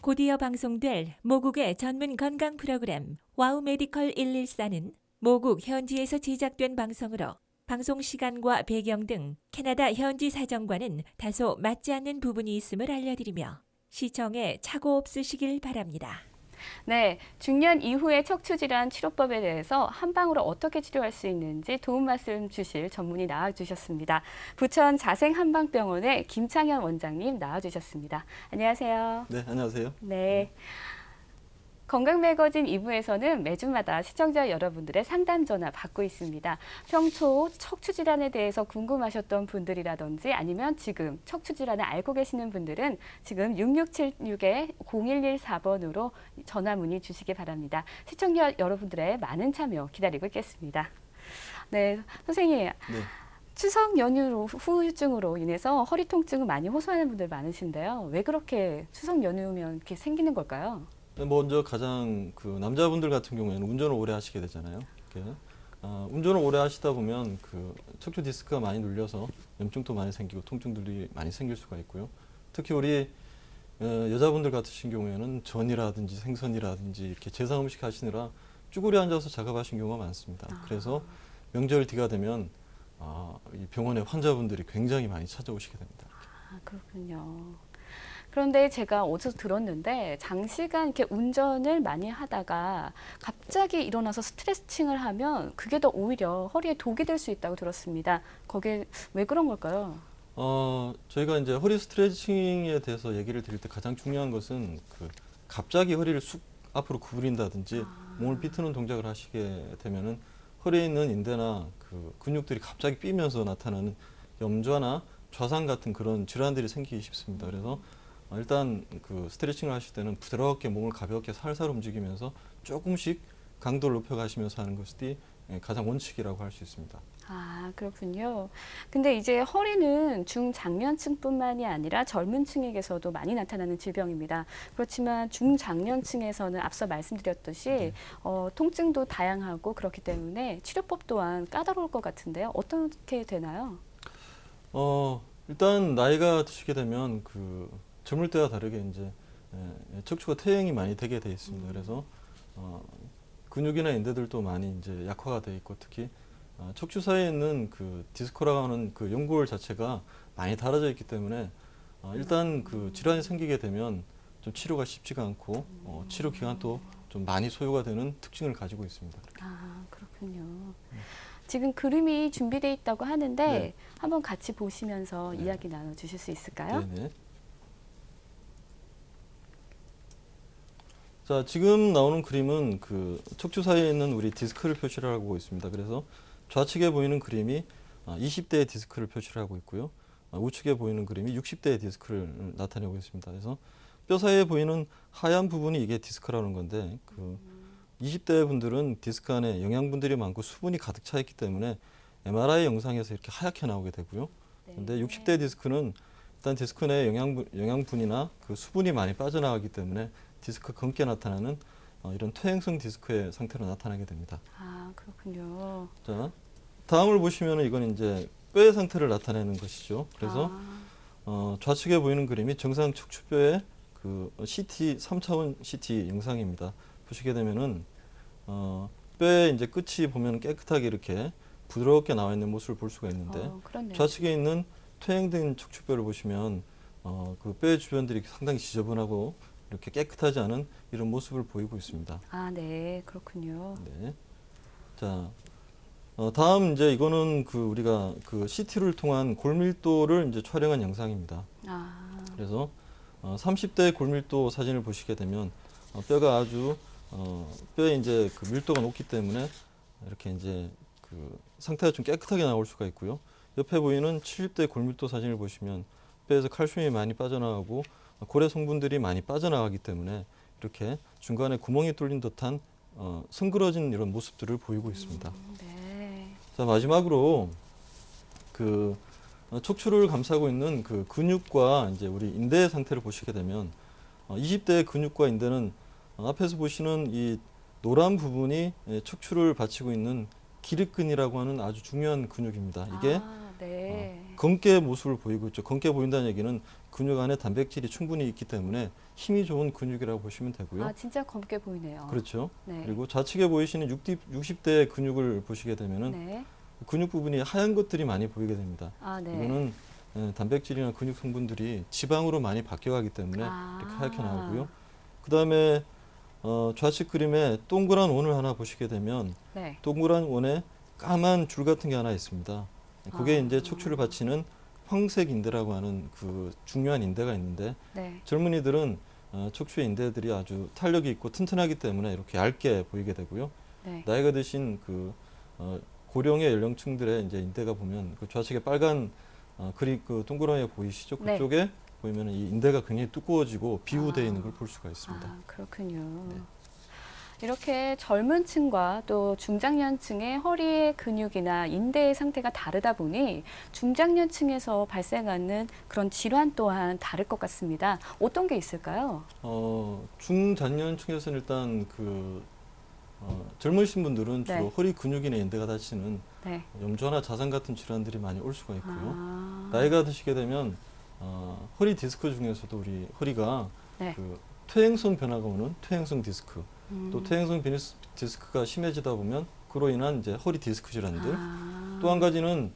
곧이어 방송될 모국의 전문 건강 프로그램 와우 메디컬 114는 모국 현지에서 제작된 방송으로 방송 시간과 배경 등 캐나다 현지 사정과는 다소 맞지 않는 부분이 있음을 알려드리며 시청에 착오 없으시길 바랍니다. 네, 중년 이후의 척추질환 치료법에 대해서 한방으로 어떻게 치료할 수 있는지 도움 말씀 주실 전문의 나와주셨습니다. 부천 자생한방병원의 김창현 원장님 나와주셨습니다. 안녕하세요. 네, 안녕하세요. 네. 건강매거진 2부에서는 매주마다 시청자 여러분들의 상담 전화 받고 있습니다. 평소 척추질환에 대해서 궁금하셨던 분들이라든지 아니면 지금 척추질환을 알고 계시는 분들은 지금 6676-0114번으로 전화 문의 주시기 바랍니다. 시청자 여러분들의 많은 참여 기다리고 있겠습니다. 네, 선생님. 네. 추석 연휴로 후유증으로 인해서 허리 통증을 많이 호소하는 분들 많으신데요. 왜 그렇게 추석 연휴면 이렇게 생기는 걸까요? 먼저 가장 남자분들 같은 경우에는 운전을 오래 하시게 되잖아요. 운전을 오래 하시다 보면 척추 디스크가 많이 눌려서 염증도 많이 생기고 통증들이 많이 생길 수가 있고요. 특히 우리 여자분들 같으신 경우에는 전이라든지 생선이라든지 이렇게 제사 음식 하시느라 쭈그려 앉아서 작업하신 경우가 많습니다. 그래서 명절 뒤가 되면 이 병원에 환자분들이 굉장히 많이 찾아오시게 됩니다. 그렇군요. 그런데 제가 어디서 들었는데 장시간 이렇게 운전을 많이 하다가 갑자기 일어나서 스트레칭을 하면 그게 더 오히려 허리에 독이 될 수 있다고 들었습니다. 거기에 왜 그런 걸까요? 저희가 이제 허리 스트레칭에 대해서 얘기를 드릴 때 가장 중요한 것은 갑자기 허리를 쑥 앞으로 구부린다든지 몸을 비트는 동작을 하시게 되면은 허리에 있는 인대나 근육들이 갑자기 삐면서 나타나는 염좌나 좌상 같은 그런 질환들이 생기기 쉽습니다. 그래서 일단 스트레칭을 하실 때는 부드럽게 몸을 가볍게 살살 움직이면서 조금씩 강도를 높여가시면서 하는 것이 가장 원칙이라고 할 수 있습니다. 그렇군요. 근데 이제 허리는 중장년층뿐만이 아니라 젊은 층에게서도 많이 나타나는 질병입니다. 그렇지만 중장년층에서는 앞서 말씀드렸듯이 통증도 다양하고 그렇기 때문에 치료법 또한 까다로울 것 같은데요. 어떻게 되나요? 일단 나이가 드시게 되면 젊을 때와 다르게 이제 척추가 퇴행이 많이 되게 돼 있습니다. 그래서 근육이나 인대들도 많이 이제 약화가 돼 있고 특히 척추 사이에 있는 디스크라고 하는 연골 자체가 많이 닳아져 있기 때문에 일단 질환이 생기게 되면 좀 치료가 쉽지가 않고 치료 기간도 좀 많이 소요가 되는 특징을 가지고 있습니다. 그렇군요. 지금 그림이 준비되어 있다고 하는데 네. 한번 같이 보시면서 이야기 나눠주실 수 있을까요? 네네. 자, 지금 나오는 그림은 척추 사이에 있는 우리 디스크를 표시를 하고 있습니다. 그래서 좌측에 보이는 그림이 20대의 디스크를 표시를 하고 있고요. 우측에 보이는 그림이 60대의 디스크를 나타내고 있습니다. 그래서 뼈 사이에 보이는 하얀 부분이 이게 디스크라는 건데 20대 분들은 디스크 안에 영양분들이 많고 수분이 가득 차 있기 때문에 MRI 영상에서 이렇게 하얗게 나오게 되고요. 그런데 60대 디스크는 일단 디스크 내 영양분이나 수분이 많이 빠져나가기 때문에 디스크 검게 나타나는 이런 퇴행성 디스크의 상태로 나타나게 됩니다. 그렇군요. 자, 다음을 보시면 이건 이제 뼈의 상태를 나타내는 것이죠. 그래서 좌측에 보이는 그림이 정상 척추뼈의 CT 3차원 CT 영상입니다. 보시게 되면은 뼈의 이제 끝이 보면 깨끗하게 이렇게 부드럽게 나와 있는 모습을 볼 수가 있는데 좌측에 있는 퇴행된 척추뼈를 보시면 뼈의 주변들이 상당히 지저분하고 이렇게 깨끗하지 않은 이런 모습을 보이고 있습니다. 네, 그렇군요. 네. 자, 다음 이제 이거는 우리가 CT를 통한 골밀도를 이제 촬영한 영상입니다. 그래서 30대 골밀도 사진을 보시게 되면 뼈가 아주 뼈에 이제 밀도가 높기 때문에 이렇게 이제 상태가 좀 깨끗하게 나올 수가 있고요. 옆에 보이는 70대 골밀도 사진을 보시면 뼈에서 칼슘이 많이 빠져나가고 고래 성분들이 많이 빠져나가기 때문에 이렇게 중간에 구멍이 뚫린 듯한 승그러진 이런 모습들을 보이고 있습니다. 네. 자, 마지막으로 척추를 감싸고 있는 근육과 이제 우리 인대의 상태를 보시게 되면 20대의 근육과 인대는 앞에서 보시는 이 노란 부분이 척추를 받치고 있는 기립근이라고 하는 아주 중요한 근육입니다. 이게 네. 검게 모습을 보이고 있죠. 검게 보인다는 얘기는 근육 안에 단백질이 충분히 있기 때문에 힘이 좋은 근육이라고 보시면 되고요. 아, 진짜 검게 보이네요. 그렇죠. 네. 그리고 좌측에 보이시는 60대 근육을 보시게 되면은 네. 근육 부분이 하얀 것들이 많이 보이게 됩니다. 아, 네. 이거는 단백질이나 근육 성분들이 지방으로 많이 바뀌어가기 때문에 아. 이렇게 하얗게 나오고요. 그 다음에 좌측 그림에 동그란 원을 하나 보시게 되면 네. 동그란 원에 까만 줄 같은 게 하나 있습니다. 그게 아. 이제 척추를 받치는 황색 인대라고 하는 그 중요한 인대가 있는데 네. 젊은이들은 척추의 인대들이 아주 탄력이 있고 튼튼하기 때문에 이렇게 얇게 보이게 되고요. 네. 나이가 드신 그 고령의 연령층들의 이제 인대가 보면 그 좌측에 빨간 그 동그라미 보이시죠? 네. 그쪽에 보이면 이 인대가 굉장히 두꺼워지고 비우되어 있는 걸 볼 수가 있습니다. 아, 그렇군요. 네. 이렇게 젊은 층과 또 중장년층의 허리의 근육이나 인대의 상태가 다르다 보니 중장년층에서 발생하는 그런 질환 또한 다를 것 같습니다. 어떤 게 있을까요? 중장년층에서는 일단 젊으신 분들은 주로 네. 허리 근육이나 인대가 다치는 네. 염좌나 자상 같은 질환들이 많이 올 수가 있고요. 아, 나이가 드시게 되면 허리 디스크 중에서도 우리 허리가 네. 그 퇴행성 변화가 오는 퇴행성 디스크, 또 음. 퇴행성 디스크가 심해지다 보면 그로 인한 이제 허리 디스크 질환들. 아. 또 한 가지는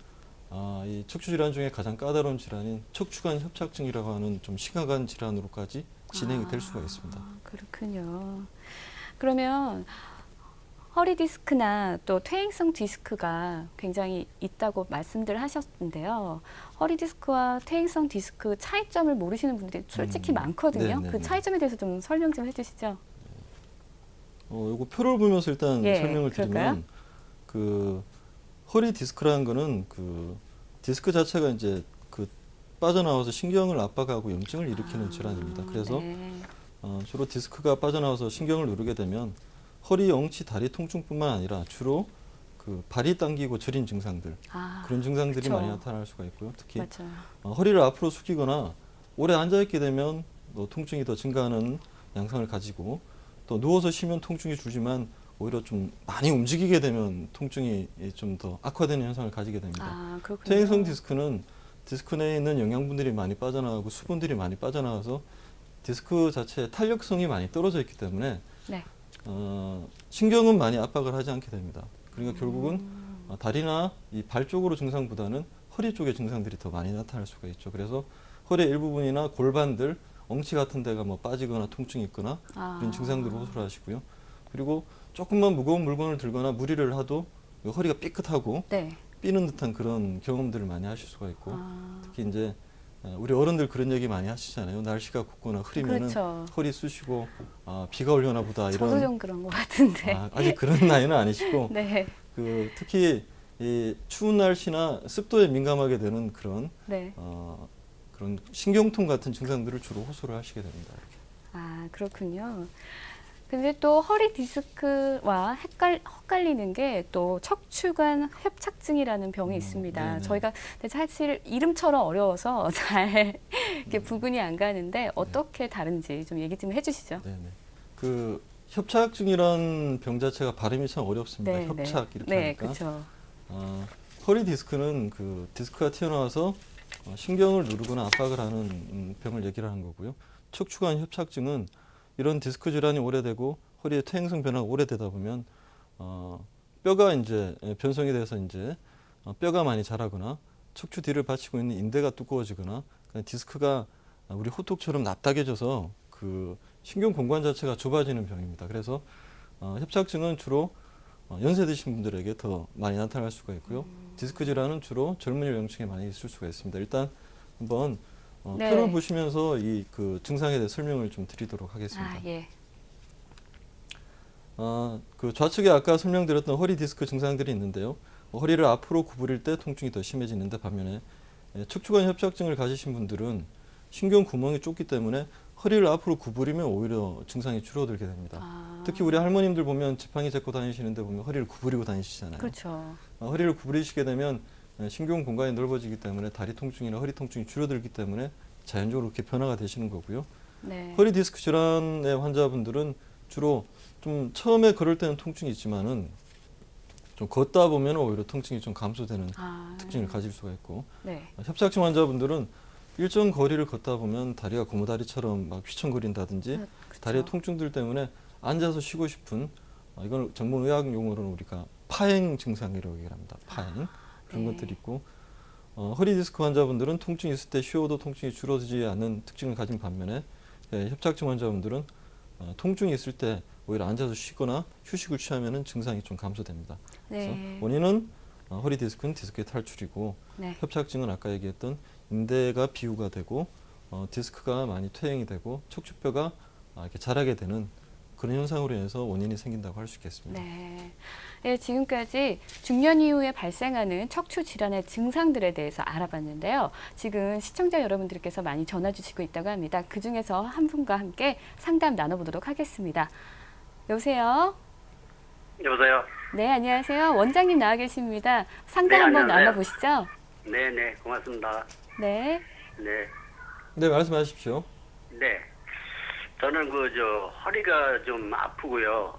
이 척추 질환 중에 가장 까다로운 질환인 척추관 협착증이라고 하는 좀 심각한 질환으로까지 진행이 될 수가 있습니다. 그렇군요. 그러면 허리 디스크나 또 퇴행성 디스크가 굉장히 있다고 말씀들 하셨는데요. 허리 디스크와 퇴행성 디스크 차이점을 모르시는 분들이 솔직히 많거든요. 네, 그 네. 차이점에 대해서 좀 설명 좀 해주시죠. 요거 표를 보면서 일단 예, 설명을 그럴까요? 드리면 그 허리 디스크라는 거는 그 디스크 자체가 이제 그 빠져나와서 신경을 압박하고 염증을 일으키는 질환입니다. 그래서 네. 주로 디스크가 빠져나와서 신경을 누르게 되면 허리, 엉치, 다리 통증뿐만 아니라 주로 그 발이 당기고 저린 증상들 아, 그런 증상들이 그쵸. 많이 나타날 수가 있고요. 특히 맞아요. 허리를 앞으로 숙이거나 오래 앉아 있게 되면 통증이 더 증가하는 양상을 가지고 또 누워서 쉬면 통증이 줄지만 오히려 좀 많이 움직이게 되면 통증이 좀 더 악화되는 현상을 가지게 됩니다. 아, 그렇군요. 퇴행성 디스크는 디스크 내에 있는 영양분들이 많이 빠져나가고 수분들이 많이 빠져나가서 디스크 자체의 탄력성이 많이 떨어져 있기 때문에 네. 신경은 많이 압박을 하지 않게 됩니다. 그러니까 결국은 다리나 이 발 쪽으로 증상보다는 허리 쪽의 증상들이 더 많이 나타날 수가 있죠. 그래서 허리의 일부분이나 골반들, 엉치 같은 데가 뭐 빠지거나 통증이 있거나 이런 증상들을 호소를 하시고요. 그리고 조금만 무거운 물건을 들거나 무리를 하도 허리가 삐끗하고 네. 삐는 듯한 그런 경험들을 많이 하실 수가 있고 아, 특히 이제 우리 어른들 그런 얘기 많이 하시잖아요. 날씨가 굽거나 흐리면은 그렇죠. 허리 쑤시고 비가 오려나 보다 저도 이런 좀 그런 것 같은데. 아직 그런 나이는 아니시고 네. 특히 이 추운 날씨나 습도에 민감하게 되는 그런 네. 그런 신경통 같은 증상들을 주로 호소를 하시게 됩니다. 이렇게. 아, 그렇군요. 근데 또 허리 디스크와 헷갈리는 게 또 척추관 협착증이라는 병이 있습니다. 네네. 저희가 사실 이름처럼 어려워서 잘 이렇게 구분이 안 가는데 어떻게 다른지 좀 얘기 좀 해주시죠. 네네. 그 협착증이란 병 자체가 발음이 참 어렵습니다. 협착 이렇게 네, 하니까. 그렇죠. 허리 디스크는 그 디스크가 튀어나와서 신경을 누르거나 압박을 하는 병을 얘기를 하는 거고요. 척추관 협착증은 이런 디스크 질환이 오래되고 허리의 퇴행성 변화가 오래되다 보면 뼈가 이제 변성이 돼서 이제 뼈가 많이 자라거나 척추 뒤를 받치고 있는 인대가 두꺼워지거나 디스크가 우리 호떡처럼 납작해져서 그 신경 공간 자체가 좁아지는 병입니다. 그래서 협착증은 주로 연세 드신 분들에게 더 많이 나타날 수가 있고요. 디스크 질환은 주로 젊은 연령층에 많이 있을 수가 있습니다. 일단 한번 네. 표를 보시면서 이 그 증상에 대해 설명을 좀 드리도록 하겠습니다. 아, 예. 그 좌측에 아까 설명드렸던 허리 디스크 증상들이 있는데요. 허리를 앞으로 구부릴 때 통증이 더 심해지는데 반면에 척추관 협착증을 가지신 분들은 신경 구멍이 좁기 때문에 허리를 앞으로 구부리면 오히려 증상이 줄어들게 됩니다. 특히 우리 할머님들 보면 지팡이 잡고 다니시는데 보면 허리를 구부리고 다니시잖아요. 그렇죠. 허리를 구부리시게 되면 신경 공간이 넓어지기 때문에 다리 통증이나 허리 통증이 줄어들기 때문에 자연적으로 그렇게 변화가 되시는 거고요. 네. 허리 디스크 질환의 환자분들은 주로 좀 처음에 걸을 때는 통증이 있지만은 좀 걷다 보면 오히려 통증이 좀 감소되는 아, 특징을 가질 수가 있고 네. 협착증 환자분들은 일정 거리를 걷다 보면 다리가 고무다리처럼 막 휘청거린다든지 그렇죠. 다리의 통증들 때문에 앉아서 쉬고 싶은 이걸 전문 의학 용어로는 우리가 파행 증상이라고 얘기를 합니다. 파행 그런 네. 것들이 있고 허리 디스크 환자분들은 통증이 있을 때 쉬어도 통증이 줄어들지 않는 특징을 가진 반면에 협착증 환자분들은 통증이 있을 때 오히려 앉아서 쉬거나 휴식을 취하면 증상이 좀 감소됩니다. 그래서 네. 원인은 허리 디스크는 디스크의 탈출이고 네. 협착증은 아까 얘기했던 인대가 비우가 되고 디스크가 많이 퇴행이 되고 척추뼈가 이렇게 자라게 되는 그런 현상으로 인해서 원인이 생긴다고 할 수 있겠습니다. 네. 네, 지금까지 중년 이후에 발생하는 척추 질환의 증상들에 대해서 알아봤는데요. 지금 시청자 여러분들께서 많이 전화 주시고 있다고 합니다. 그 중에서 한 분과 함께 상담 나눠보도록 하겠습니다. 여보세요? 여보세요? 네, 안녕하세요. 원장님 나와 계십니다. 상담 네, 한번 안녕하세요. 나눠보시죠. 네네, 고맙습니다. 네. 네, 네, 말씀하십시오. 네. 저는 허리가 좀 아프고요.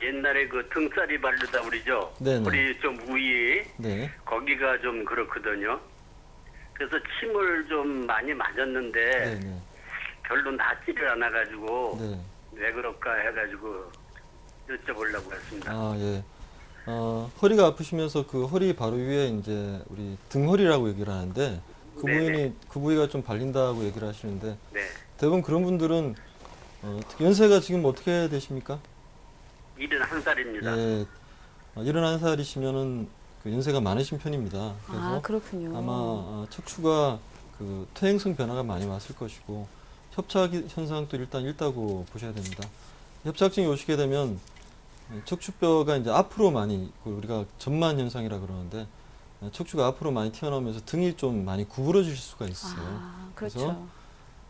옛날에 등살이 바르다 그러죠? 네네. 허리 좀 위에, 네, 거기가 좀 그렇거든요. 그래서 침을 좀 많이 맞았는데, 네, 네, 별로 낫지를 않아가지고, 네. 왜 그럴까 해가지고 여쭤보려고 했습니다. 아, 예. 허리가 아프시면서 그 허리 바로 위에 이제 우리 등허리라고 얘기를 하는데 네네. 그 부위가 좀 발린다고 얘기를 하시는데 네. 대부분 그런 분들은 연세가 지금 어떻게 되십니까? 71살입니다. 예. 71살이시면은 그 연세가 많으신 편입니다. 그래서 아, 그렇군요. 아마 척추가 그 퇴행성 변화가 많이 왔을 것이고 협착 현상도 일단 있다고 보셔야 됩니다. 협착증이 오시게 되면 척추뼈가 이제 앞으로 많이 우리가 전만 현상이라 그러는데 척추가 앞으로 많이 튀어나오면서 등이 좀 많이 구부러질 수가 있어요. 아, 그래서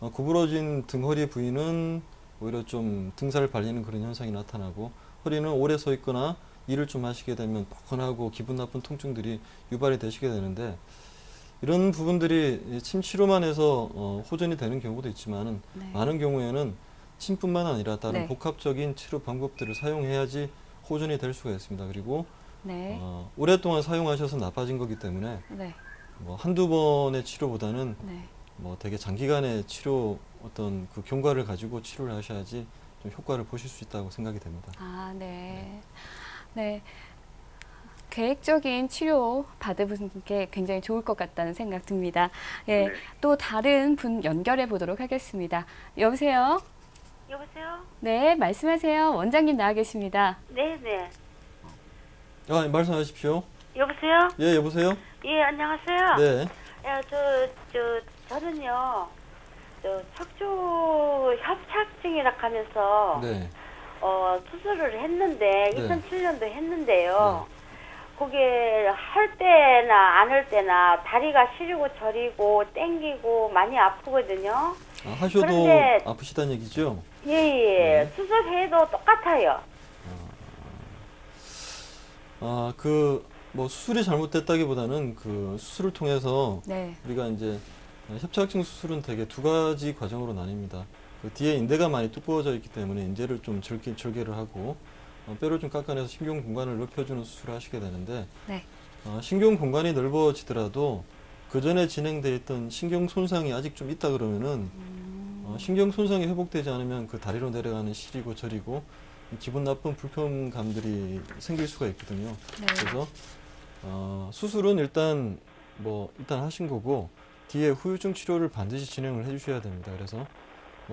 그렇죠. 구부러진 등허리 부위는 오히려 좀 등살을 발리는 그런 현상이 나타나고 허리는 오래 서 있거나 일을 좀 하시게 되면 뻐근하고 기분 나쁜 통증들이 유발이 되시게 되는데 이런 부분들이 침 치료만 해서 호전이 되는 경우도 있지만은 네. 많은 경우에는 침뿐만 아니라 다른 네. 복합적인 치료 방법들을 사용해야지 호전이 될 수가 있습니다. 그리고 네. 오랫동안 사용하셔서 나빠진 거기 때문에 네. 뭐 한두 번의 치료보다는 네. 뭐 되게 장기간의 치료 어떤 그 경과를 가지고 치료를 하셔야지 좀 효과를 보실 수 있다고 생각이 됩니다. 아, 네. 네. 계획적인 치료 받으신 게 굉장히 좋을 것 같다는 생각 듭니다. 예, 네. 또 다른 분 연결해 보도록 하겠습니다. 여보세요? 여보세요? 네, 말씀하세요. 원장님 나와 계십니다. 네네. 말씀하십시오. 여보세요? 예, 여보세요? 예, 안녕하세요. 네. 야, 저는요, 척추 협착증이라 하면서, 네. 수술을 했는데, 네. 2007년도 했는데요. 그게 할 때나 안 할 때나 다리가 시리고 저리고 땡기고 많이 아프거든요. 하셔도 그런데- 아프시다는 얘기죠? 예, 예. 네. 수술해도 똑같아요. 뭐 수술이 잘못됐다기보다는 그 수술을 통해서 네. 우리가 이제 협착증 수술은 대개 두 가지 과정으로 나뉩니다. 그 뒤에 인대가 많이 두꺼워져 있기 때문에 인대를 좀 절개를 하고 뼈를 좀 깎아내서 신경 공간을 넓혀주는 수술을 하시게 되는데 네. 신경 공간이 넓어지더라도 그 전에 진행돼 있던 신경 손상이 아직 좀 있다 그러면은 신경 손상이 회복되지 않으면 그 다리로 내려가는 시리고 저리고 기분 나쁜 불편감들이 생길 수가 있거든요. 네. 그래서 수술은 일단 하신 거고 뒤에 후유증 치료를 반드시 진행을 해주셔야 됩니다. 그래서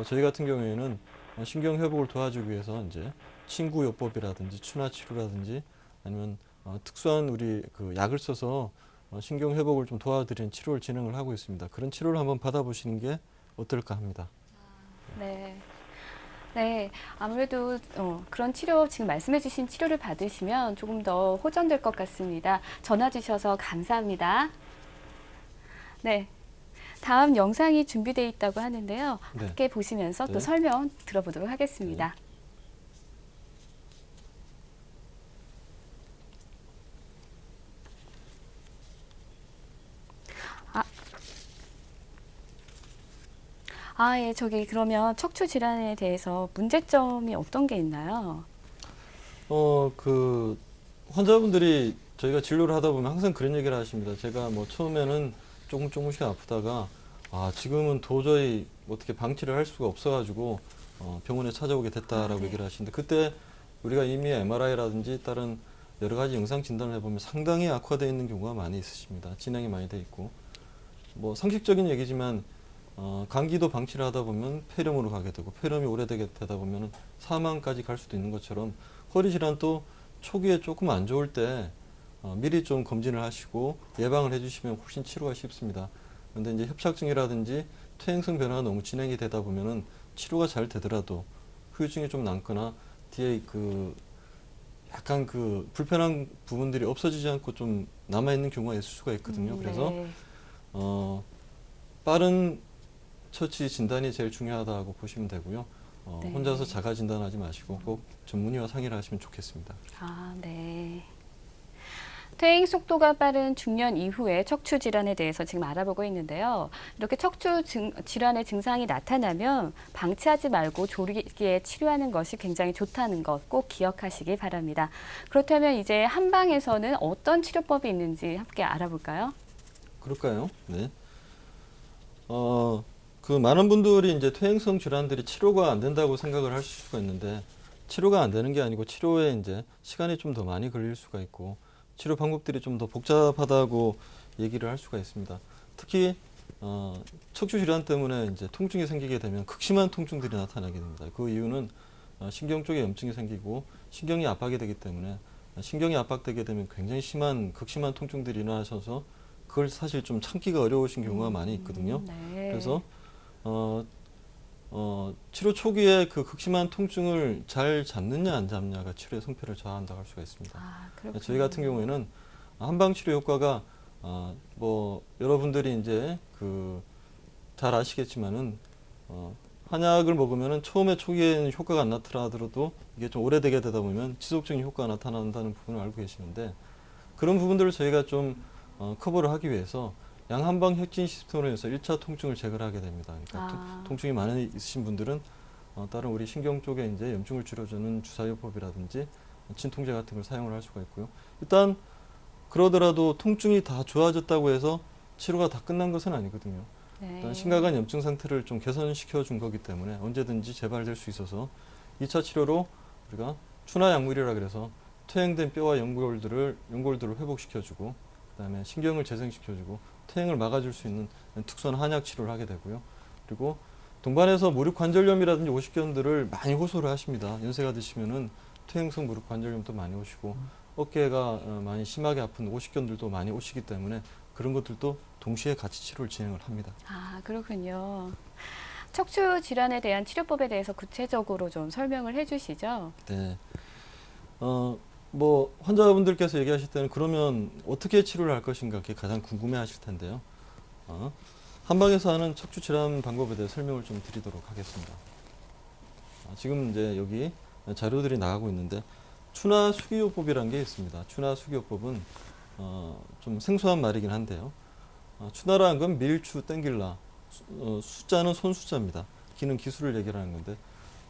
저희 같은 경우에는 신경 회복을 도와주기 위해서 이제 친구요법이라든지 추나 치료라든지 아니면 특수한 우리 그 약을 써서 신경 회복을 좀 도와드리는 치료를 진행을 하고 있습니다. 그런 치료를 한번 받아보시는 게 어떨까 합니다. 네. 네, 아무래도 그런 치료, 지금 말씀해 주신 치료를 받으시면 조금 더 호전될 것 같습니다. 전화 주셔서 감사합니다. 네, 다음 영상이 준비되어 있다고 하는데요. 네. 함께 보시면서 또 네. 설명 들어보도록 하겠습니다. 예, 그러면 척추 질환에 대해서 문제점이 어떤 게 있나요? 환자분들이 저희가 진료를 하다 보면 항상 그런 얘기를 하십니다. 제가 뭐 처음에는 조금씩 아프다가 지금은 도저히 어떻게 방치를 할 수가 없어가지고 병원에 찾아오게 됐다라고 네. 얘기를 하시는데, 그때 우리가 이미 MRI라든지 다른 여러 가지 영상 진단을 해보면 상당히 악화되어 있는 경우가 많이 있으십니다. 진행이 많이 돼 있고, 뭐 상식적인 얘기지만 감기도 방치를 하다 보면 폐렴으로 가게 되고, 폐렴이 오래되게 되다 보면 사망까지 갈 수도 있는 것처럼, 허리 질환도 초기에 조금 안 좋을 때 미리 좀 검진을 하시고 예방을 해주시면 훨씬 치료가 쉽습니다. 그런데 이제 협착증이라든지 퇴행성 변화가 너무 진행이 되다 보면은 치료가 잘 되더라도 후유증이 좀 남거나 뒤에 약간 불편한 부분들이 없어지지 않고 좀 남아 있는 경우가 있을 수가 있거든요. 그래서 네. 빠른 처치 진단이 제일 중요하다고 보시면 되고요. 네. 혼자서 자가 진단하지 마시고 꼭 전문의와 상의를 하시면 좋겠습니다. 네. 퇴행 속도가 빠른 중년 이후의 척추 질환에 대해서 지금 알아보고 있는데요. 이렇게 척추 질환의 증상이 나타나면 방치하지 말고 조기에 치료하는 것이 굉장히 좋다는 것 꼭 기억하시기 바랍니다. 그렇다면 이제 한방에서는 어떤 치료법이 있는지 함께 알아볼까요? 그럴까요? 네. 많은 분들이 이제 퇴행성 질환들이 치료가 안 된다고 생각을 하실 수가 있는데, 치료가 안 되는 게 아니고 치료에 이제 시간이 좀 더 많이 걸릴 수가 있고, 치료 방법들이 좀 더 복잡하다고 얘기를 할 수가 있습니다. 특히 척추 질환 때문에 이제 통증이 생기게 되면 극심한 통증들이 나타나게 됩니다. 그 이유는 신경 쪽에 염증이 생기고 신경이 압박이 되기 때문에, 신경이 압박되게 되면 굉장히 극심한 통증들이 일어나셔서 그걸 사실 좀 참기가 어려우신 경우가 많이 있거든요. 네. 그래서 치료 초기에 그 극심한 통증을 잘 잡느냐 안 잡느냐가 치료의 성패를 좌우한다고 할 수가 있습니다. 그렇군요. 저희 같은 경우에는 한방 치료 효과가 여러분들이 이제 잘 아시겠지만은 한약을 먹으면은 초기에는 효과가 안 나타나더라도 이게 좀 오래되게 되다 보면 지속적인 효과가 나타난다는 부분을 알고 계시는데, 그런 부분들을 저희가 좀 커버를 하기 위해서 양한방 혁진 시스템으로 해서 1차 통증을 제거를 하게 됩니다. 그러니까 통증이 많이 있으신 분들은 다른 우리 신경 쪽에 이제 염증을 줄여주는 주사요법이라든지 진통제 같은 걸 사용을 할 수가 있고요. 일단 그러더라도 통증이 다 좋아졌다고 해서 치료가 다 끝난 것은 아니거든요. 네. 일단 심각한 염증 상태를 좀 개선시켜 준 거기 때문에 언제든지 재발될 수 있어서 2차 치료로 우리가 추나약물이라 그래서 퇴행된 뼈와 연골들을 회복시켜주고, 그다음에 신경을 재생시켜주고 퇴행을 막아줄 수 있는 특수한 한약 치료를 하게 되고요. 그리고 동반해서 무릎관절염이라든지 오십견들을 많이 호소를 하십니다. 연세가 드시면은 퇴행성 무릎관절염도 많이 오시고 어깨가 많이 심하게 아픈 오십견들도 많이 오시기 때문에 그런 것들도 동시에 같이 치료를 진행을 합니다. 그렇군요. 척추 질환에 대한 치료법에 대해서 구체적으로 좀 설명을 해주시죠. 네. 환자분들께서 얘기하실 때는 그러면 어떻게 치료를 할 것인가, 그게 가장 궁금해 하실 텐데요. 한방에서 하는 척추 질환 방법에 대해 설명을 좀 드리도록 하겠습니다. 지금 이제 여기 자료들이 나가고 있는데, 추나 수기요법이라는 게 있습니다. 추나 수기요법은 좀 생소한 말이긴 한데요. 추나라는 건 밀추, 땡길라, 숫자는 손숫자입니다. 기는 기술을 얘기하는 건데,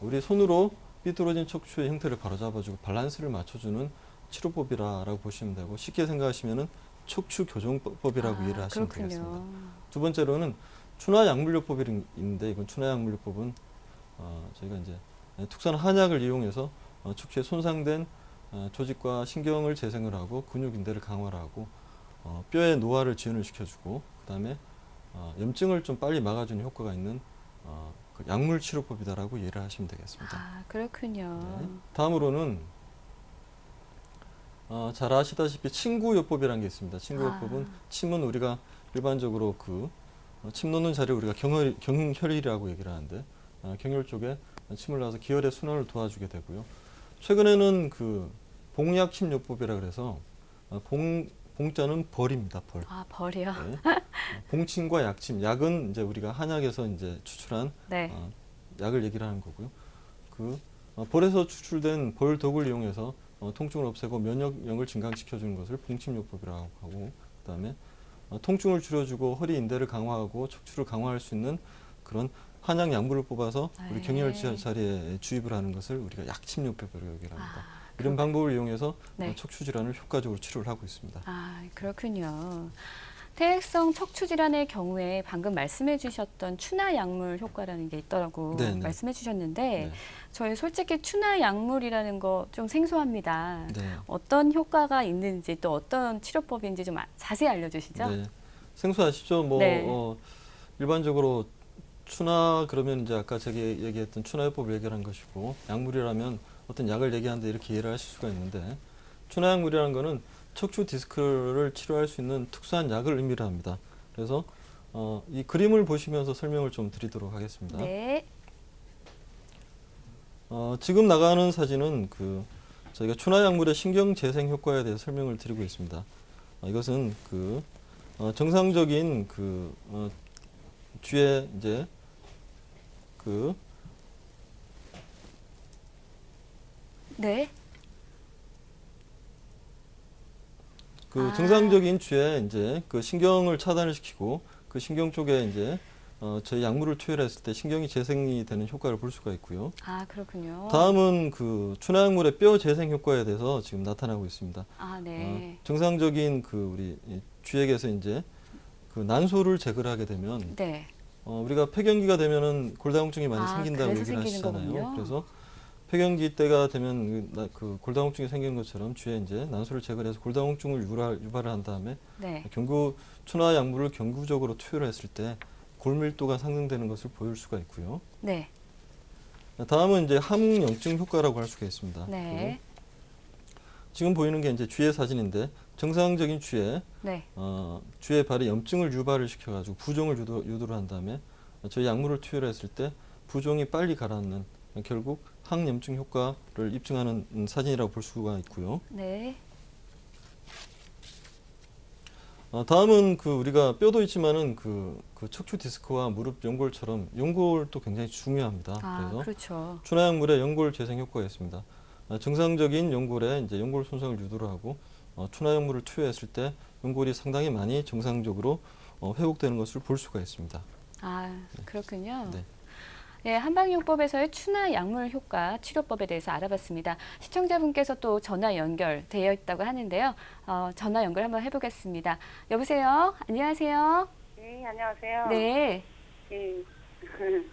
우리 손으로 삐뚤어진 척추의 형태를 바로잡아주고 밸런스를 맞춰주는 치료법이라고 보시면 되고, 쉽게 생각하시면은 척추 교정법이라고 이해를 하시면 그렇군요. 되겠습니다. 두 번째로는 추나약물요법이 있는데, 이건 추나약물요법은 저희가 이제 특수한 한약을 이용해서 척추에 손상된 조직과 신경을 재생을 하고 근육 인대를 강화를 하고 뼈의 노화를 지연을 시켜주고, 그다음에 염증을 좀 빨리 막아주는 효과가 있는 그 약물 치료법이다라고 이해를 하시면 되겠습니다. 그렇군요. 네. 다음으로는 잘 아시다시피 침구요법이라는 게 있습니다. 침구요법은 침은 우리가 일반적으로 침 놓는 자리를 우리가 경혈이라고 얘기를 하는데, 경혈 쪽에 침을 놔서 기혈의 순환을 도와주게 되고요. 최근에는 봉약침요법이라 그래서 봉자는 벌입니다. 벌. 벌이요? 네. 봉침과 약침. 약은 이제 우리가 한약에서 이제 추출한 네. 약을 얘기를 하는 거고요. 벌에서 추출된 벌독을 이용해서 통증을 없애고 면역력을 증강시켜주는 것을 봉침요법이라고 하고, 그다음에 통증을 줄여주고 허리 인대를 강화하고 척추를 강화할 수 있는 그런 한약 약물을 뽑아서 우리 경혈 자리에 주입을 하는 것을 우리가 약침요법이라고 얘기를 합니다. 이런 방법을 이용해서 네. 척추 질환을 효과적으로 치료를 하고 있습니다. 아, 그렇군요. 퇴행성 척추 질환의 경우에 방금 말씀해 주셨던 추나 약물 효과라는 게 있더라고 네, 네. 말씀해 주셨는데 네. 저희 솔직히 추나 약물이라는 거 좀 생소합니다. 네. 어떤 효과가 있는지 또 어떤 치료법인지 좀 자세히 알려주시죠. 네. 생소하시죠? 뭐 네. 일반적으로 추나 그러면 이제 아까 제가 얘기했던 추나요법을 얘기한 것이고 약물이라면 어떤 약을 얘기하는데 이렇게 이해를 하실 수가 있는데 추나 약물이라는 거는 척추 디스크를 치료할 수 있는 특수한 약을 의미를 합니다. 그래서 이 그림을 보시면서 설명을 좀 드리도록 하겠습니다. 네. 지금 나가는 사진은 저희가 추나 약물의 신경 재생 효과에 대해서 설명을 드리고 있습니다. 이것은 정상적인 쥐의 이제 네. 정상적인 쥐의 이제 신경을 차단을 시키고 그 신경 쪽에 이제 저희 약물을 투여했을 때 신경이 재생이 되는 효과를 볼 수가 있고요. 아, 그렇군요. 다음은 추나 약물의 뼈 재생 효과에 대해서 지금 나타나고 있습니다. 아, 네. 정상적인 우리 쥐에게서 이제 난소를 제거를 하게 되면 네. 우리가 폐경기가 되면은 골다공증이 많이 아, 생긴다고 그래서 얘기를 생기는 하시잖아요. 거군요. 그래서 폐경기 때가 되면 골다공증이 생기는 것처럼 쥐에 이제 난소를 제거해서 골다공증을 유발을 한 다음에 네. 추나 약물을 경구적으로 투여를 했을 때 골밀도가 상승되는 것을 보일 수가 있고요. 네. 다음은 이제 함흥염증 효과라고 할 수가 있습니다. 네. 지금 보이는 게 이제 쥐의 사진인데 정상적인 쥐의 네. 쥐의 발에 염증을 유발을 시켜가지고 부종을 유도를 한 다음에 저희 약물을 투여를 했을 때 부종이 빨리 가라앉는 결국 항염증 효과를 입증하는 사진이라고 볼 수가 있고요. 네. 다음은 우리가 뼈도 있지만은 척추 디스크와 무릎 연골처럼 연골도 굉장히 중요합니다. 아, 그래서 그렇죠. 추나 약물의 연골 재생 효과가 있습니다. 정상적인 연골에 이제 연골 손상을 유도를 하고 추나 약물을 투여했을 때 연골이 상당히 많이 정상적으로 회복되는 것을 볼 수가 있습니다. 아, 그렇군요. 네. 네, 한방요법에서의 추나 약물 효과 치료법에 대해서 알아봤습니다. 시청자분께서 또 전화 연결되어 있다고 하는데요. 전화 연결 한번 해보겠습니다. 여보세요? 안녕하세요? 네, 안녕하세요. 네. 예.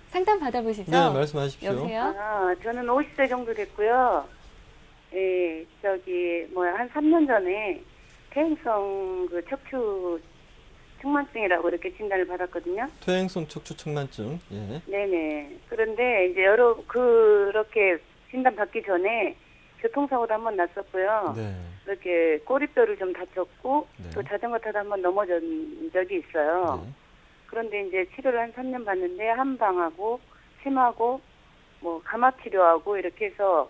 상담 받아보시죠? 네, 말씀하십시오. 여보세요? 저는 50세 정도 됐고요. 예, 한 3년 전에 퇴행성 척추 측만증이라고 이렇게 진단을 받았거든요. 퇴행성 척추 측만증. 예. 네네. 그런데 이제 그렇게 진단 받기 전에 교통사고도 한번 났었고요. 네. 이렇게 꼬리뼈를 좀 다쳤고 네. 또 자전거 타다 한번 넘어진 적이 있어요. 네. 그런데 이제 치료를 한 3년 받는데 한방하고 침하고 뭐 가마 치료하고 이렇게 해서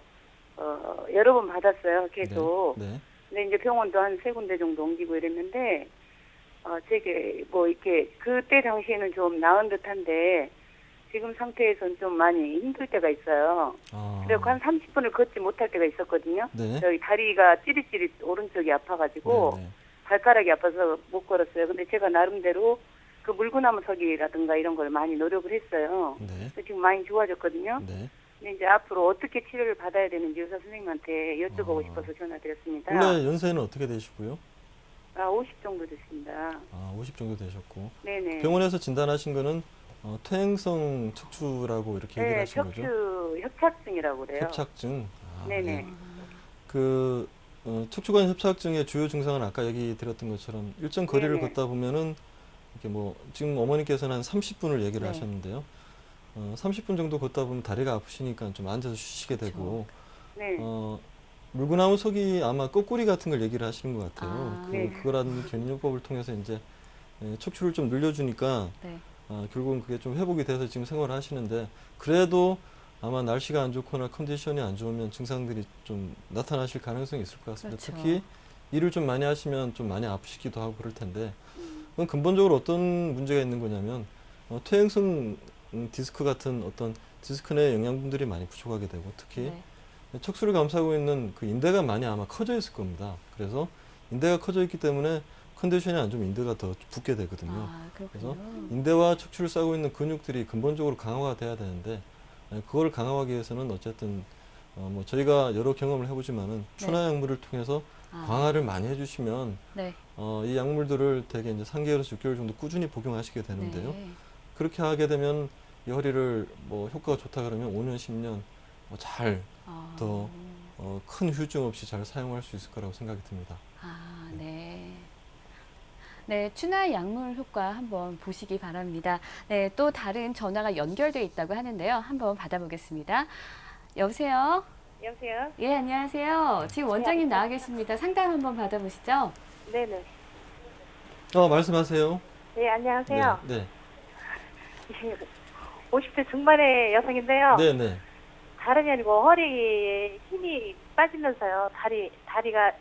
여러 번 받았어요. 계속. 네. 근데 이제 병원도 한 3군데 정도 옮기고 이랬는데 제게 이렇게 그때 당시에는 좀 나은 듯한데 지금 상태에서는 좀 많이 힘들 때가 있어요. 그리고 한 30분을 걷지 못할 때가 있었거든요. 네. 저희 다리가 찌릿찌릿 오른쪽이 아파가지고 네. 발가락이 아파서 못 걸었어요. 근데 제가 나름대로 물구나무 서기라든가 이런 걸 많이 노력을 했어요. 네. 그래서 지금 많이 좋아졌거든요. 네. 근데 이제 앞으로 어떻게 치료를 받아야 되는지 의사 선생님한테 여쭤보고 싶어서 전화드렸습니다. 원래 연세는 어떻게 되시고요? 50 정도 됐습니다. 50 정도 되셨고. 네네. 병원에서 진단하신 거는 퇴행성 척추라고 이렇게 얘기를 하신 거죠? 척추 협착증이라고 그래요. 협착증. 네네. 척추관 협착증의 주요 증상은 아까 얘기 드렸던 것처럼 일정 거리를 네네. 걷다 보면은 이렇게 지금 어머니께서는 한 30분을 얘기를 네. 하셨는데요. 30분 정도 걷다 보면 다리가 아프시니까 좀 앉아서 쉬시게 되고, 네. 물구나무 서기 아마 거꾸리 같은 걸 얘기를 하시는 것 같아요. 아, 네. 그거라는 견인요법을 통해서 이제 척추를 좀 늘려주니까 네. 결국은 그게 좀 회복이 돼서 지금 생활을 하시는데 그래도 아마 날씨가 안 좋거나 컨디션이 안 좋으면 증상들이 좀 나타나실 가능성이 있을 것 같습니다. 그렇죠. 특히 일을 좀 많이 하시면 좀 많이 아프시기도 하고 그럴 텐데 그건 근본적으로 어떤 문제가 있는 거냐면 퇴행성 디스크 같은 어떤 디스크 내 영양분들이 많이 부족하게 되고 특히 네. 척추를 감싸고 있는 인대가 많이 아마 커져 있을 겁니다. 그래서 인대가 커져 있기 때문에 컨디션이 안 좋으면 인대가 더 붓게 되거든요. 아, 그렇군요. 그래서 인대와 척추를 싸고 있는 근육들이 근본적으로 강화가 돼야 되는데 그걸 강화하기 위해서는 어쨌든 뭐 저희가 여러 경험을 해보지만은 네. 추나 약물을 통해서 아, 강화를 많이 해주시면 네. 이 약물들을 대개 이제 3개월에서 6개월 정도 꾸준히 복용하시게 되는데요. 네. 그렇게 하게 되면 이 허리를 뭐 효과가 좋다 그러면 5년, 10년 잘 아, 더 큰 후유증 없이 잘 사용할 수 있을 거라고 생각이 듭니다. 아, 네. 네, 추나 약물 효과 한번 보시기 바랍니다. 네, 또 다른 전화가 연결돼 있다고 하는데요. 한번 받아보겠습니다. 여보세요? 여보세요? 예, 안녕하세요. 지금 원장님 나와 계십니다. 상담 한번 받아보시죠. 네네. 말씀하세요. 네, 안녕하세요. 네, 50대 중반의 여성인데요. 네, 네, 다름이 아니고 허리에 힘이 빠지면서요. 다리가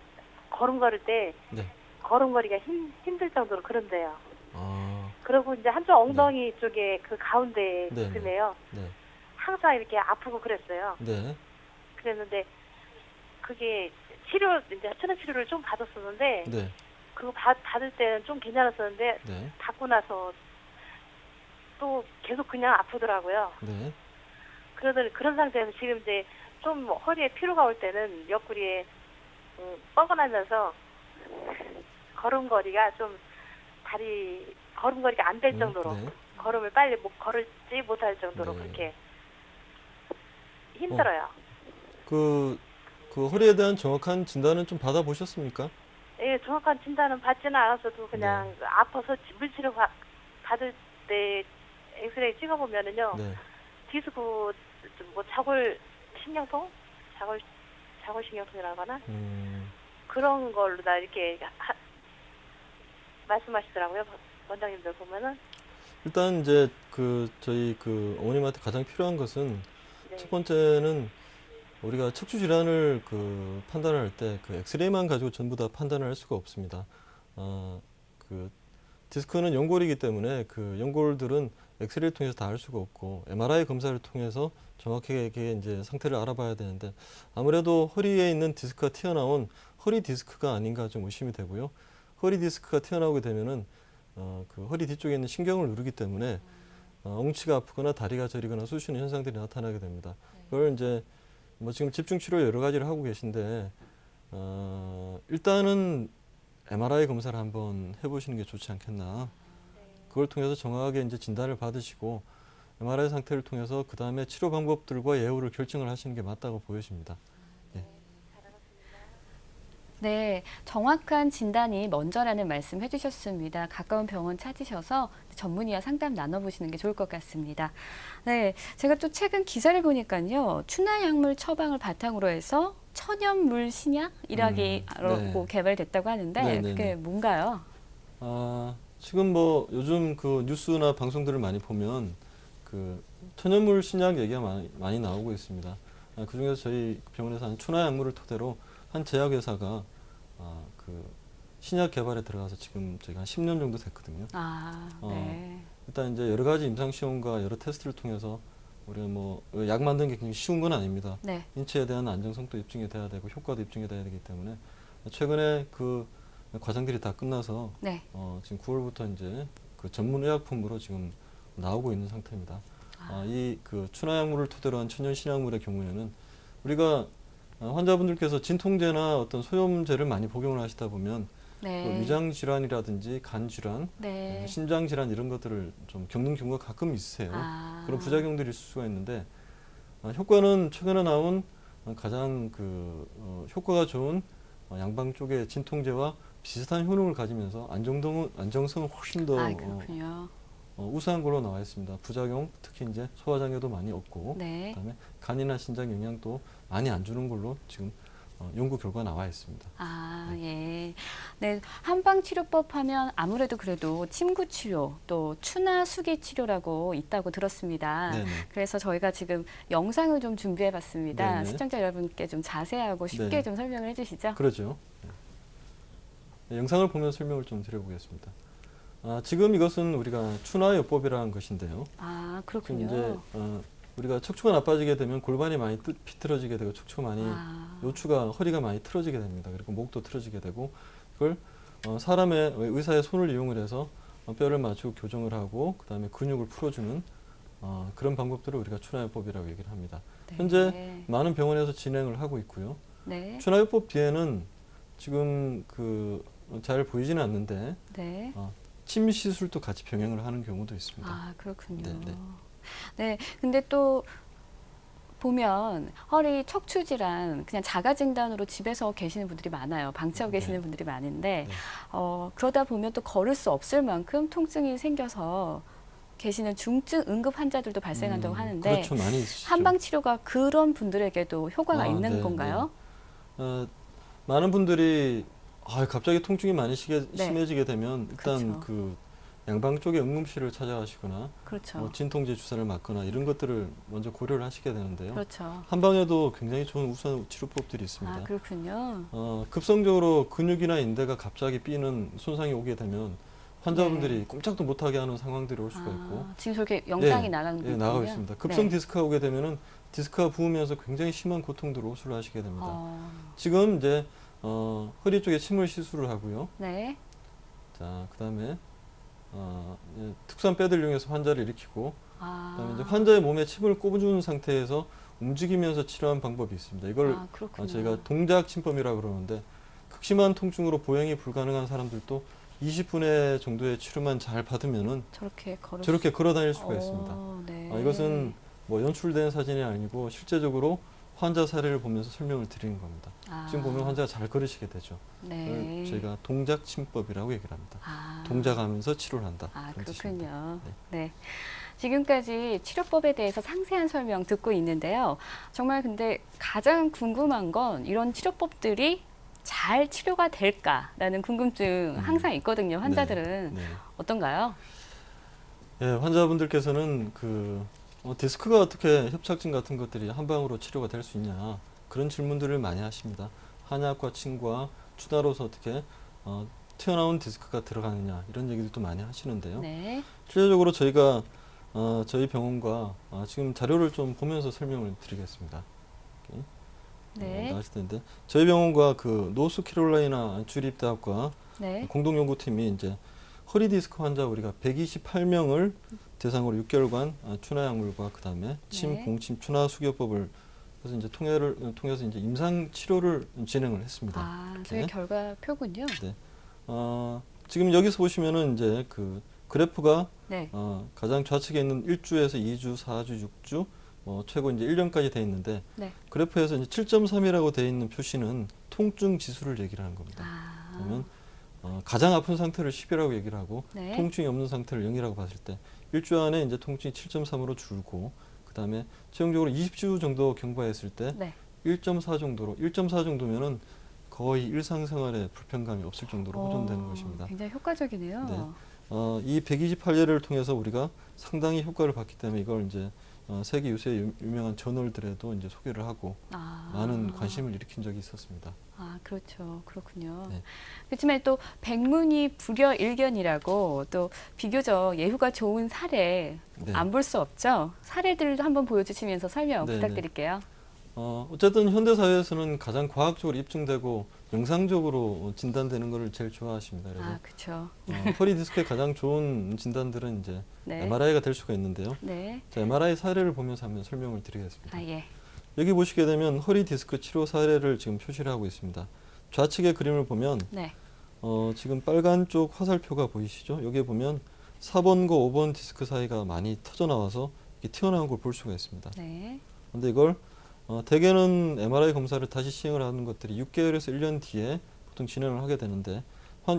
걸음걸을 때 네. 걸음걸이가 힘들 정도로 그런데요. 아, 그리고 이제 한쪽 엉덩이 쪽에 그 가운데 네, 있으면요. 네, 항상 이렇게 아프고 그랬어요. 네, 그랬는데 그게 이제 천연 치료를 좀 받았었는데 네, 그거 받을 때는 좀 괜찮았었는데 네, 받고 나서 또 계속 그냥 아프더라고요. 네. 그런 상태에서 지금 이제 좀 허리에 피로가 올 때는 옆구리에 뻐근하면서 걸음걸이가 좀 걸음걸이가 안 될 정도로 네. 걸음을 빨리 걸을지 못할 정도로 네. 그렇게 힘들어요. 그 허리에 대한 정확한 진단은 좀 받아보셨습니까? 예, 정확한 진단은 받지는 않았어도 그냥 네. 아파서 물치료 받을 때 엑스레이 찍어보면은요. 네. 디스크 자골신경통이라고 하나? 그런 걸로 다 이렇게 말씀하시더라고요. 원장님들 보면은. 일단 이제 저희 어머님한테 가장 필요한 것은 네. 첫 번째는 우리가 척추 질환을 판단할 때 엑스레이만 가지고 전부 다 판단을 할 수가 없습니다. 디스크는 연골이기 때문에 연골들은 엑스레이를 통해서 다 알 수가 없고 MRI 검사를 통해서 정확하게 이제 상태를 알아봐야 되는데 아무래도 허리에 있는 디스크가 튀어나온 허리 디스크가 아닌가 좀 의심이 되고요. 허리 디스크가 튀어나오게 되면은 허리 뒤쪽에 있는 신경을 누르기 때문에 엉치가 아프거나 다리가 저리거나 쑤시는 현상들이 나타나게 됩니다. 그걸 이제 뭐 지금 집중 치료 여러 가지를 하고 계신데 일단은 MRI 검사를 한번 해보시는 게 좋지 않겠나. 그걸 통해서 정확하게 이제 진단을 받으시고 MRI 상태를 통해서 그 다음에 치료 방법들과 예후를 결정을 하시는 게 맞다고 보여집니다. 예. 네, 정확한 진단이 먼저라는 말씀 해주셨습니다. 가까운 병원 찾으셔서 전문의와 상담 나눠보시는 게 좋을 것 같습니다. 네, 제가 또 최근 기사를 보니까요, 추나 약물 처방을 바탕으로 해서 천연물 신약이라고 네. 개발됐다고 하는데 네, 네, 그게 네. 뭔가요? 지금 뭐 요즘 뉴스나 방송들을 많이 보면 천연물 신약 얘기가 많이 나오고 있습니다. 그 중에서 저희 병원에서 하는 추나 약물을 토대로 한 제약회사가 신약 개발에 들어가서 지금 저희가 한 10년 정도 됐거든요. 네. 일단 이제 여러 가지 임상 시험과 여러 테스트를 통해서 우리가 뭐 약 만드는 게 굉장히 쉬운 건 아닙니다. 네. 인체에 대한 안정성도 입증이 돼야 되고 효과도 입증이 돼야 되기 때문에 최근에 과정들이 다 끝나서 네. 지금 9월부터 이제 전문 의약품으로 지금 나오고 있는 상태입니다. 이 추나 약물을 토대로 한 천연 신약물의 경우에는 우리가 환자분들께서 진통제나 어떤 소염제를 많이 복용을 하시다 보면 네. 위장 질환이라든지 간 질환, 네. 신장 질환 이런 것들을 좀 겪는 경우가 가끔 있으세요. 그런 부작용들이 있을 수가 있는데 효과는 최근에 나온 가장 효과가 좋은 양방 쪽의 진통제와 비슷한 효능을 가지면서 안정성은 훨씬 더 그렇군요. 우수한 걸로 나와 있습니다. 부작용 특히 이제 소화장애도 많이 없고 네. 그다음에 간이나 신장 영향도 많이 안 주는 걸로 지금 연구 결과 나와 있습니다. 예. 네, 한방치료법 하면 아무래도 그래도 침구치료, 또 추나 수기 치료라고 있다고 들었습니다. 네네. 그래서 저희가 지금 영상을 좀 준비해봤습니다. 네네. 시청자 여러분께 좀 자세하고 쉽게 네네. 좀 설명을 해주시죠. 그러죠. 네, 영상을 보면 설명을 좀 드려보겠습니다. 지금 이것은 우리가 추나요법이라는 것인데요. 그렇군요. 이제 우리가 척추가 나빠지게 되면 골반이 많이 비틀어지게 되고 척추가 많이 허리가 많이 틀어지게 됩니다. 그리고 목도 틀어지게 되고 그걸 의사의 손을 이용을 해서 뼈를 맞추고 교정을 하고 그다음에 근육을 풀어주는 그런 방법들을 우리가 추나요법이라고 얘기를 합니다. 네. 현재 많은 병원에서 진행을 하고 있고요. 네. 추나요법 뒤에는 지금 잘 보이지는 않는데 네. 침 시술도 같이 병행을 하는 경우도 있습니다. 아, 그렇군요. 네, 네. 네, 근데 또 보면 허리 척추 질환 그냥 자가 진단으로 집에서 계시는 분들이 많아요. 방치하고 네. 계시는 분들이 많은데 네. 그러다 보면 또 걸을 수 없을 만큼 통증이 생겨서 계시는 중증 응급 환자들도 발생한다고 하는데 그렇죠. 많이 있으시죠. 한방 치료가 그런 분들에게도 효과가 있는 네, 건가요? 많은 분들이 갑자기 통증이 많이 네. 심해지게 되면 일단 그렇죠. 그 양방 쪽에 응급실을 찾아가시거나 그렇죠. 진통제 주사를 맞거나 이런 것들을 먼저 고려를 하시게 되는데요. 그렇죠. 한방에도 굉장히 좋은 우선 치료법들이 있습니다. 아, 그렇군요. 급성적으로 근육이나 인대가 갑자기 삐는 손상이 오게 되면 환자분들이 네. 꼼짝도 못하게 하는 상황들이 올 수가 있고 지금 저렇게 영상이 예, 나가는 예, 거군요. 나가고 있습니다. 급성 네. 디스크가 오게 되면은 디스크가 부으면서 굉장히 심한 고통들을 호소를 하시게 됩니다. 지금 이제 허리 쪽에 침을 시술을 하고요. 네. 자, 그다음에 특수한 패드를 이용해서 환자를 일으키고 그다음에 이제 아, 환자의 몸에 침을 꼽아주는 상태에서 움직이면서 치료하는 방법이 있습니다. 이걸 그렇군요. 저희가 동작 침법이라고 그러는데 극심한 통증으로 보행이 불가능한 사람들도 20분의 정도의 치료만 잘 받으면은 저렇게 저렇게 걸어 다닐 수가 있습니다. 네. 이것은 뭐 연출된 사진이 아니고 실제적으로 환자 사례를 보면서 설명을 드리는 겁니다. 지금 보면 환자가 잘 걸으시게 되죠. 네. 그걸 저희가 동작 침법이라고 얘기를 합니다. 아, 동작하면서 치료를 한다. 그런 그렇군요. 뜻입니다. 네. 지금까지 치료법에 대해서 상세한 설명 듣고 있는데요. 정말 근데 가장 궁금한 건 이런 치료법들이 잘 치료가 될까라는 궁금증 항상 있거든요. 환자들은 네. 어떤가요? 예, 환자분들께서는 디스크가 어떻게 협착증 같은 것들이 한방으로 치료가 될 수 있냐 그런 질문들을 많이 하십니다. 한약과 침과 추나로서 어떻게 튀어나온 디스크가 들어가느냐 이런 얘기들도 많이 하시는데요. 네. 실제적으로 저희가 저희 병원과 지금 자료를 좀 보면서 설명을 드리겠습니다. 이렇게, 네. 나가실 텐데 저희 병원과 노스캐롤라이나 주립대학과 네. 공동연구팀이 이제 허리 디스크 환자 우리가 128명을 대상으로 6개월간 추나 약물과 그다음에 침, 네. 봉침, 추나 수교법을 그래서 이제 통해서 이제 임상 치료를 진행을 했습니다. 저희 네. 결과표군요. 네. 지금 여기서 보시면은 이제 그래프가 네. 가장 좌측에 있는 1주에서 2주, 4주, 6주, 최고 이제 1년까지 돼 있는데 네. 그래프에서 이제 7.3이라고 돼 있는 표시는 통증 지수를 얘기를 하는 겁니다. 그러면 가장 아픈 상태를 10이라고 얘기를 하고 네. 통증이 없는 상태를 0이라고 봤을 때 1주 안에 이제 통증이 7.3으로 줄고 그다음에 최종적으로 20주 정도 경과했을 때 네. 1.4 정도로 1.4 정도면은 거의 일상생활에 불편감이 없을 정도로 호전되는 것입니다. 굉장히 효과적이네요. 네. 이 128예를 통해서 우리가 상당히 효과를 봤기 때문에 이걸 이제 세계 유수의 유명한 저널들에도 이제 소개를 하고 많은 관심을 일으킨 적이 있었습니다. 그렇죠. 그렇군요. 네. 그렇지만 또 백문이 불여일견이라고 또 비교적 예후가 좋은 사례 네. 안 볼 수 없죠. 사례들도 한번 보여주시면서 설명 네, 부탁드릴게요. 어쨌든 현대 사회에서는 가장 과학적으로 입증되고 영상적으로 진단되는 것을 제일 좋아하십니다. 그래서 그렇죠. 허리 디스크의 가장 좋은 진단들은 이제 네. MRI가 될 수가 있는데요. 네. 자, MRI 사례를 보면서 한번 설명을 드리겠습니다. 예. 여기 보시게 되면 허리 디스크 치료 사례를 지금 표시를 하고 있습니다. 좌측의 그림을 보면 네. 지금 빨간 쪽 화살표가 보이시죠? 여기에 보면 4번과 5번 디스크 사이가 많이 터져 나와서 이렇게 튀어나온 걸 볼 수가 있습니다. 네. 그런데 이걸 대개는 MRI 검사를 다시 시행을 하는 것들이 6개월에서 1년 뒤에 보통 진행을 하게 되는데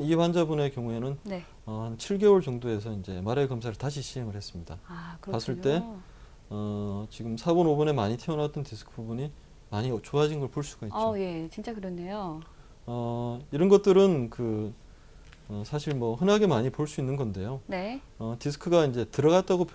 이 환자분의 경우에는 네. 한 7개월 정도에서 이제 MRI 검사를 다시 시행을 했습니다. 그렇군요. 봤을 때 지금 4번, 5번에 많이 튀어나왔던 디스크 부분이 많이 좋아진 걸 볼 수가 있죠. 예, 진짜 그렇네요. 이런 것들은 사실 뭐 흔하게 많이 볼 수 있는 건데요. 네. 디스크가 이제 들어갔다고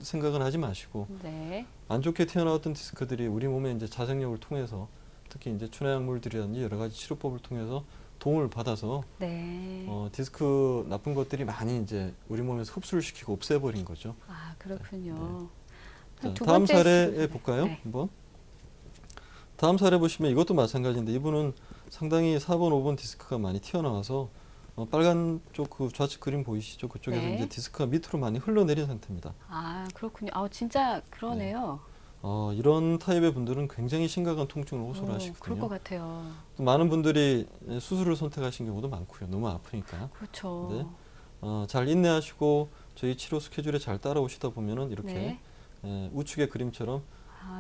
생각은 하지 마시고 네. 안 좋게 튀어나왔던 디스크들이 우리 몸의 이제 자생력을 통해서 특히 이제 추나약물들이라든지 여러 가지 치료법을 통해서 도움을 받아서 네. 디스크 나쁜 것들이 많이 이제 우리 몸에서 흡수를 시키고 없애버린 거죠. 그렇군요. 자, 두 다음 번째 사례에 수도 볼까요? 네. 한번. 다음 사례 보시면 이것도 마찬가지인데 이분은 상당히 4번, 5번 디스크가 많이 튀어나와서 빨간 쪽 그 좌측 그림 보이시죠? 그쪽에서 네. 이제 디스크가 밑으로 많이 흘러내린 상태입니다. 아, 그렇군요. 진짜 그러네요. 이런 타입의 분들은 굉장히 심각한 통증을 호소를 그럴 하시거든요. 것 같아요. 또 많은 분들이 수술을 선택하신 경우도 많고요. 너무 아프니까. 그렇죠. 네. 잘 인내하시고 저희 치료 스케줄에 잘 따라오시다 보면은 이렇게 네. 우측의 그림처럼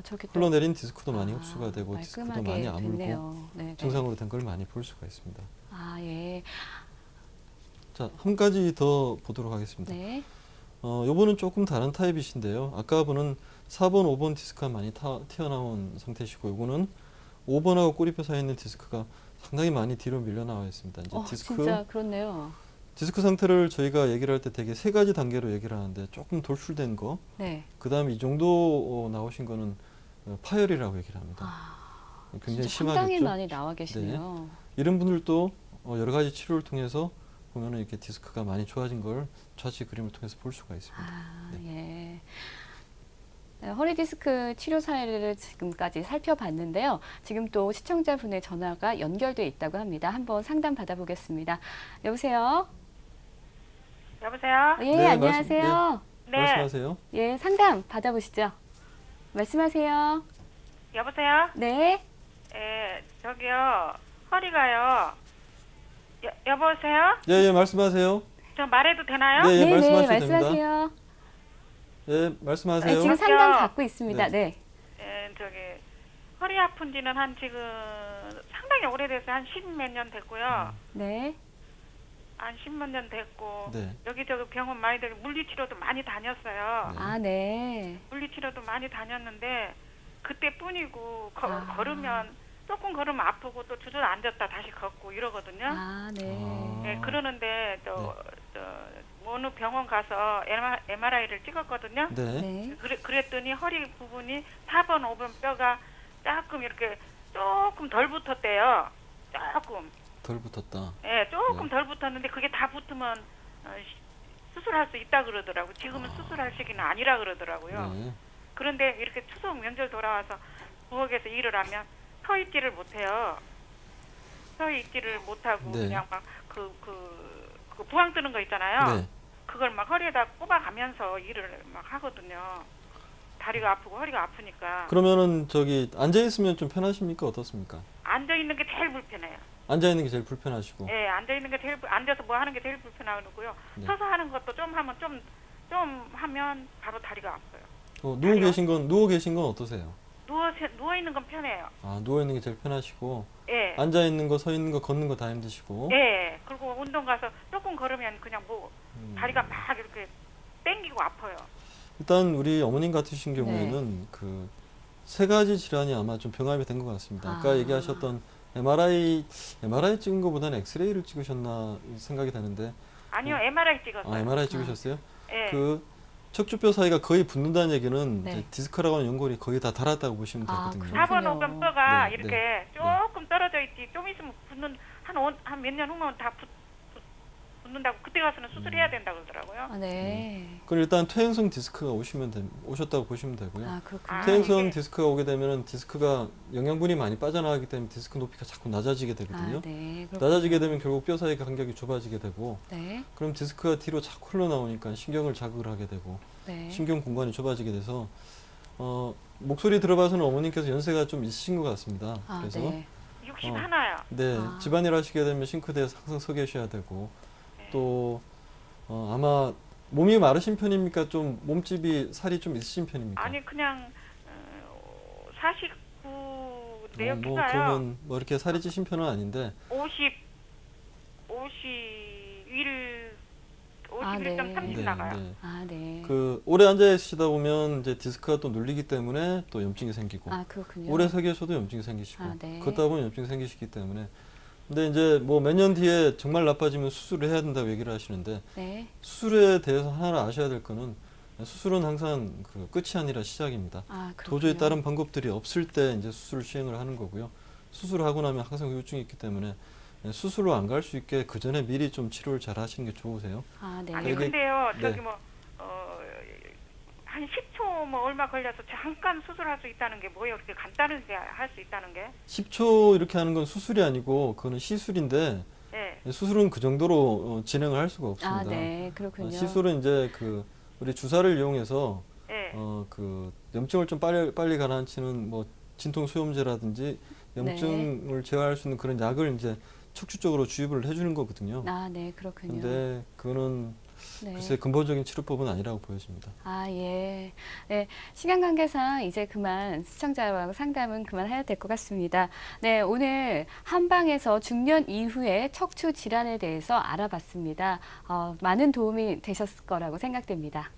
저기 또 흘러내린 디스크도 많이 흡수가 되고 디스크도 깔끔하게 많이 아물고 됐네요. 네, 증상으로 된 걸 많이 볼 수가 있습니다. 예. 자, 한 가지 더 보도록 하겠습니다. 네. 요번은 조금 다른 타입이신데요. 아까 분은 4번, 5번 디스크가 많이 튀어나온 상태시고 요거는 5번하고 꼬리뼈 사이에 있는 디스크가 상당히 많이 뒤로 밀려 나와 있습니다. 이제 진짜 그렇네요. 디스크 상태를 저희가 얘기를 할 때 되게 세 가지 단계로 얘기를 하는데 조금 돌출된 거, 네. 그 다음에 이 정도 나오신 거는 파열이라고 얘기를 합니다. 굉장히 진짜 상당히 심하겠죠. 많이 나와 계시네요. 이런 분들도 여러 가지 치료를 통해서 보면은 이렇게 디스크가 많이 좋아진 걸 좌측 그림을 통해서 볼 수가 있습니다. 예. 네, 허리 디스크 치료 사례를 지금까지 살펴봤는데요. 지금 또 시청자분의 전화가 연결돼 있다고 합니다. 한번 상담 받아보겠습니다. 여보세요? 여보세요? 예, 네, 안녕하세요. 네. 말씀하세요. 예, 상담 받아보시죠. 말씀하세요. 여보세요? 네. 예, 저기요. 허리가요. 여보세요? 예, 말씀하세요. 저 말해도 되나요? 네, 예, 네, 말씀하셔도 말씀하세요. 예, 말씀하세요. 지금 상담 받고 있습니다. 네. 예, 저기 허리 아픈 지는 한 지금 상당히 오래됐어요. 한 10몇 년 됐고요. 네. 한 10몇 년 됐고 네. 여기저기 병원 많이 다니고 물리치료도 많이 다녔어요. 네. 네. 물리치료도 많이 다녔는데 그때뿐이고 걸으면 조금 걸으면 아프고 또 주저앉았다 다시 걷고 이러거든요. 네. 네, 그러는데 어느 병원 가서 MRI를 찍었거든요. 네. 네. 그랬더니 허리 부분이 4번, 5번 뼈가 조금 이렇게 조금 덜 붙었대요. 조금. 덜 붙었다. 예, 조금 덜 붙었는데 그게 다 붙으면 수술할 수 있다 그러더라고. 지금은 수술할 시기는 아니라 그러더라고요. 네. 그런데 이렇게 추석 명절 돌아와서 부엌에서 일을 하면 서 있지를 못해요. 서 있지를 못하고 네. 그냥 막 그 부항 뜨는 거 있잖아요. 네. 그걸 막 허리에다 꼽아가면서 일을 막 하거든요. 다리가 아프고 허리가 아프니까. 그러면은 저기 앉아 있으면 좀 편하십니까? 어떻습니까? 앉아 있는 게 제일 불편해요. 앉아 있는 게 제일 불편하시고. 예, 앉아 있는 게 제일 앉아서 뭐 하는 게 제일 불편하고요. 네. 서서 하는 것도 좀 하면 좀 하면 바로 다리가 아파요. 누워 계신 건 어떠세요? 누워 있는 건 편해요. 누워 있는 게 제일 편하시고 예. 앉아 있는 거, 서 있는 거, 걷는 거 다 힘드시고. 예. 그리고 운동 가서 조금 걸으면 그냥 다리가 막 이렇게 땡기고 아파요. 일단 우리 어머님 같으신 경우에는 그 세 가지 질환이 아마 좀 병합이 된 것 같습니다. 아까 얘기하셨던 MRI 찍은 것보다는 엑스레이를 찍으셨나 생각이 되는데. 아니요, MRI 찍었어요. MRI 찍으셨어요? 예. 그 척추뼈 사이가 거의 붙는다는 얘기는 네. 이제 디스크라고 하는 연골이 거의 다 닳았다고 보시면 되거든요. 그렇군요. 4번, 5번 뼈가 네, 이렇게 조금 떨어져 있지. 좀 있으면 붙는 한 몇 년 후면 다 붙는다고. 그때 가서는 수술해야 된다고 그러더라고요. 네. 그럼 일단 퇴행성 디스크가 오셨다고 보시면 되고요. 그렇군요. 퇴행성 이게- 디스크가 오게 되면은 디스크가 영양분이 많이 빠져나가기 때문에 디스크 높이가 자꾸 낮아지게 되거든요. 네. 낮아지게 되면 결국 뼈 사이 간격이 좁아지게 되고, 네. 그럼 디스크가 뒤로 자꾸 흘러나오니까 신경을 자극을 하게 되고, 네. 신경 공간이 좁아지게 돼서 목소리 들어봐서는 어머님께서 연세가 좀 있으신 것 같습니다. 그래서 네. 61요. 네, 집안일 하시게 되면 싱크대에서 항상 서 계셔야 되고, 또 아마 몸이 마르신 편입니까? 좀 몸집이 살이 좀 있으신 편입니까? 아니 그냥 49 내요 뭐 키가요. 그러면 뭐 이렇게 살이 찌신 편은 아닌데 51.30 네. 나가요. 네. 그 오래 앉아 있으시다 보면 이제 디스크가 또 눌리기 때문에 또 염증이 생기고, 그렇군요. 오래 서 계셔도 염증이 생기시고, 네. 걷다 보면 염증이 생기시기 때문에. 근데 이제 뭐 몇 년 뒤에 정말 나빠지면 수술을 해야 된다고 얘기를 하시는데, 네. 수술에 대해서 하나 아셔야 될 거는 수술은 항상 그 끝이 아니라 시작입니다. 도저히 다른 방법들이 없을 때 이제 수술을 시행을 하는 거고요. 수술을 하고 나면 항상 후유증이 있기 때문에 수술로 안 갈 수 있게 그 전에 미리 좀 치료를 잘 하시는 게 좋으세요. 네. 아니 되게- 근데요 네. 저기 한 10초 뭐 얼마 걸려서 잠깐 수술할 수 있다는 게 뭐예요? 그렇게 간단하게 할 수 있다는 게? 10초 이렇게 하는 건 수술이 아니고 그거는 시술인데, 예. 수술은 그 정도로 진행을 할 수가 없습니다. 아, 네, 그렇군요. 시술은 이제 그 우리 주사를 이용해서 예. 그 염증을 좀 빨리 가라앉히는 뭐 진통 소염제라든지 염증을 제어할 수 있는 그런 약을 이제 척추 쪽으로 주입을 해주는 거거든요. 아, 네, 그렇군요. 근데 그거는 네. 글쎄 근본적인 치료법은 아니라고 보여집니다. 아, 예. 네, 시간 관계상 이제 그만 시청자와 상담은 그만해야 될 것 같습니다. 네, 오늘 한방에서 중년 이후에 척추 질환에 대해서 알아봤습니다. 많은 도움이 되셨을 거라고 생각됩니다.